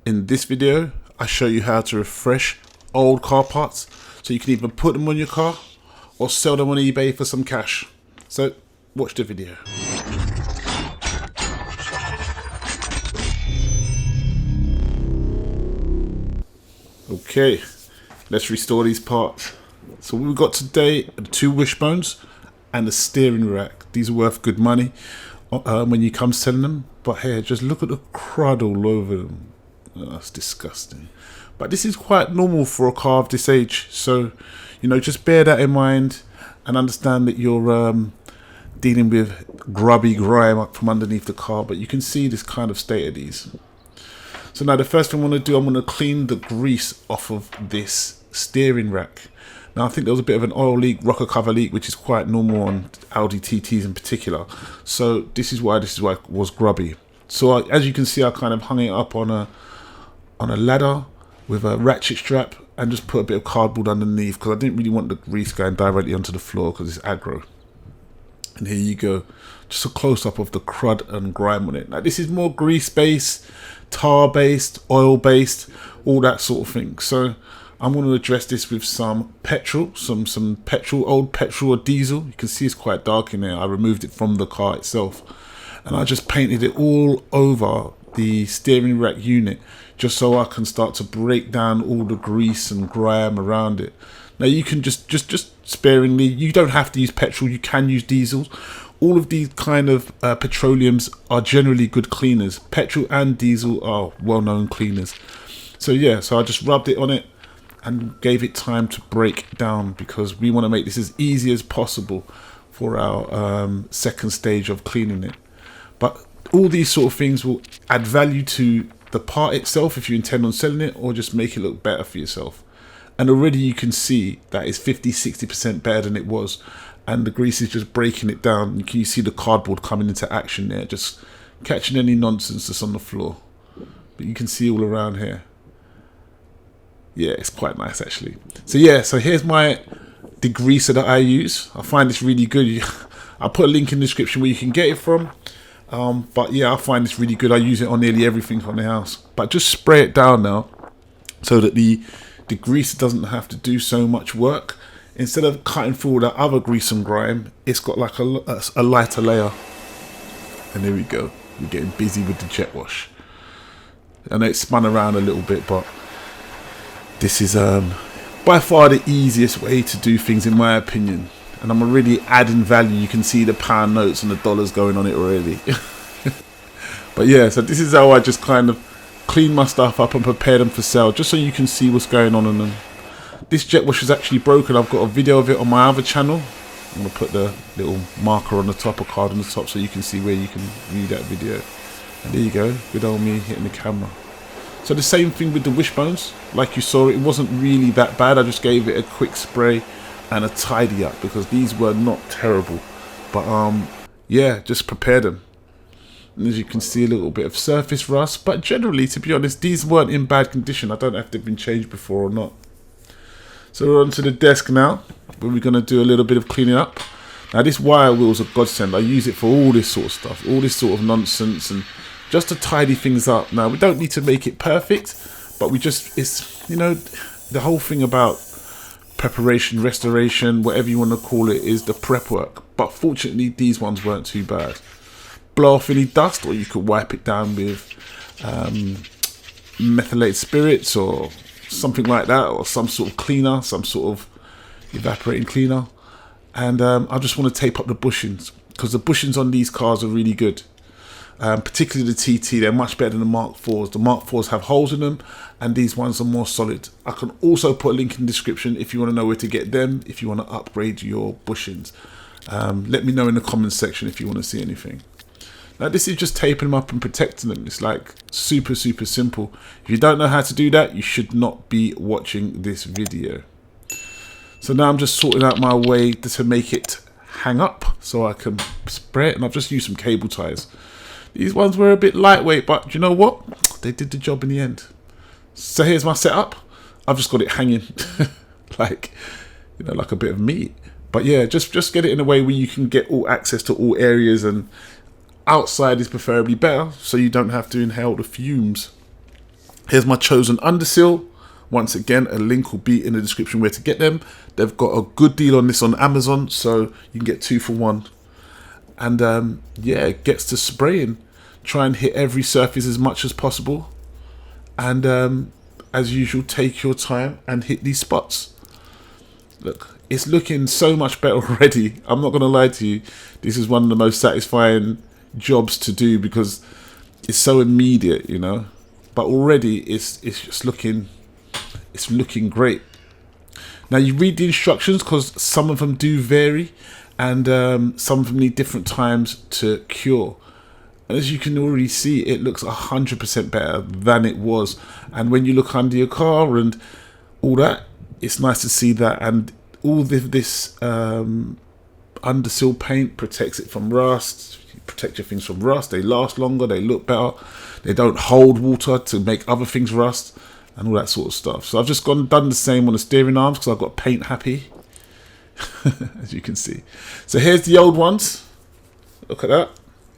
In this video, I show you how to refresh old car parts so you can either put them on your car or sell them on eBay for some cash. So watch the video. Okay, let's restore these parts. So what we've got today are the 2 wishbones and the steering rack. These are worth good money when you come selling them. But here, just look at the crud all over them. Oh, that's disgusting. But this is quite normal for a car of this age. So, you know, just bear that in mind and understand that you're dealing with grubby grime up from underneath the car. But you can see this kind of state of these. So now the first thing I'm going to do, I'm going to clean the grease off of this steering rack. Now I think there was a bit of an oil leak, rocker cover leak, which is quite normal on Audi TTs in particular. So this is why it was grubby. So as you can see, I kind of hung it up on a ladder with a ratchet strap and just put a bit of cardboard underneath because I didn't really want the grease going directly onto the floor because it's aggro. And here you go, just a close-up of the crud and grime on it. Now this is more grease-based, tar-based, oil-based, all that sort of thing. So I'm going to address this with some petrol, some petrol, old petrol or diesel. You can see it's quite dark in there. I removed it from the car itself. And I just painted it all over the steering rack unit just so I can start to break down all the grease and grime around it. Now you can just sparingly, you don't have to use petrol, you can use diesels. All of these kind of petroleums are generally good cleaners. Petrol and diesel are well-known cleaners. So yeah, so I just rubbed it on it and gave it time to break down because we want to make this as easy as possible for our second stage of cleaning it. But all these sort of things will add value to the part itself if you intend on selling it, or just make it look better for yourself. And already you can see that it's 50-60% better than it was, and the grease is just breaking it down. You see the cardboard coming into action there, just catching any nonsense that's on the floor. But you can see all around here. Yeah, it's quite nice actually. So yeah, so here's my degreaser that I use. I find this really good. I'll put a link in the description where you can get it from. But yeah, I find this really good. I use it on nearly everything on the house. But just spray it down now so that the degreaser doesn't have to do so much work. Instead of cutting through all that other grease and grime, it's got like a lighter layer. And there we go. We're getting busy with the jet wash. I know it spun around a little bit, but this is by far the easiest way to do things in my opinion. And I'm already adding value. You can see the pound notes and the dollars going on it already. But yeah, so this is how I just kind of clean my stuff up and prepare them for sale, just so you can see what's going on in them. This jet wash is actually broken. I've got a video of it on my other channel. I'm going to put the little marker on the top, or card on the top, so you can see where you can view that video. And there you go, good old me hitting the camera. So the same thing with the wishbones. Like you saw, it wasn't really that bad. I just gave it a quick spray and a tidy up because these were not terrible. But yeah, just prepare them. And as you can see, a little bit of surface rust, but generally, to be honest, these weren't in bad condition. I don't know if they've been changed before or not. So we're onto the desk now, where we're going to do a little bit of cleaning up. Now this wire wheel's a godsend. I use it for all this sort of stuff, all this sort of nonsense, and just to tidy things up. Now we don't need to make it perfect, but it's, you know, the whole thing about preparation, restoration, whatever you want to call it, is the prep work. But fortunately these ones weren't too bad. Blow off any dust, or you could wipe it down with methylated spirits or something like that, or some sort of cleaner, some sort of evaporating cleaner. And I just want to tape up the bushings because the bushings on these cars are really good. Particularly the TT, they're much better than the Mark IVs. The Mark IVs have holes in them, and these ones are more solid. I can also put a link in the description if you want to know where to get them, if you want to upgrade your bushings. Let me know in the comments section if you want to see anything. Now this is just taping them up and protecting them. It's like super simple. If you don't know how to do that, you should not be watching this video. So now I'm just sorting out my way to make it hang up so I can spray it, and I've just used some cable ties. These ones were a bit lightweight, but you know what? They did the job in the end. So here's my setup. I've just got it hanging like, you know, like a bit of meat. But yeah, just get it in a way where you can get all access to all areas, and outside is preferably better so you don't have to inhale the fumes. Here's my chosen underseal. Once again, a link will be in the description where to get them. They've got a good deal on this on Amazon, so you can get 2 for 1. And yeah, it gets to spraying. Try and hit every surface as much as possible. And as usual, take your time and hit these spots. Look, it's looking so much better already. I'm not going to lie to you. This is one of the most satisfying jobs to do because it's so immediate, you know. But already it's just looking great. Now you read the instructions because some of them do vary, and some of them need different times to cure. And as you can already see, it looks 100% better than it was. And when you look under your car and all that, it's nice to see that. And all this underseal paint protects it from rust. You protect your things from rust. They last longer. They look better. They don't hold water to make other things rust and all that sort of stuff. So I've just done the same on the steering arms because I've got paint happy, as you can see. So here's the old ones. Look at that.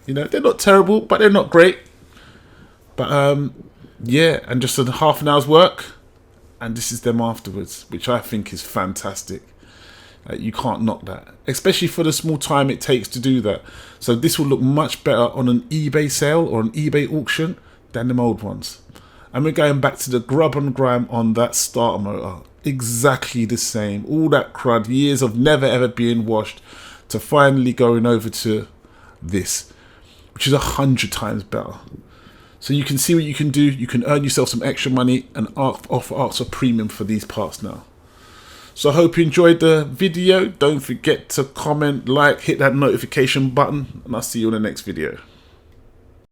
You know, they're not terrible, but they're not great. But yeah, and just a half an hour's work, and this is them afterwards, which I think is fantastic. You can't knock that, especially for the small time it takes to do that. So this will look much better on an eBay sale or an eBay auction than them old ones. And we're going back to the grub and grime on that starter motor. Exactly the same. All that crud, years of never ever being washed, to finally going over to this, which is 100 times better. So you can see what you can do. You can earn yourself some extra money and offer Arts a premium for these parts now. So I hope you enjoyed the video. Don't forget to comment, like, hit that notification button, and I'll see you in the next video.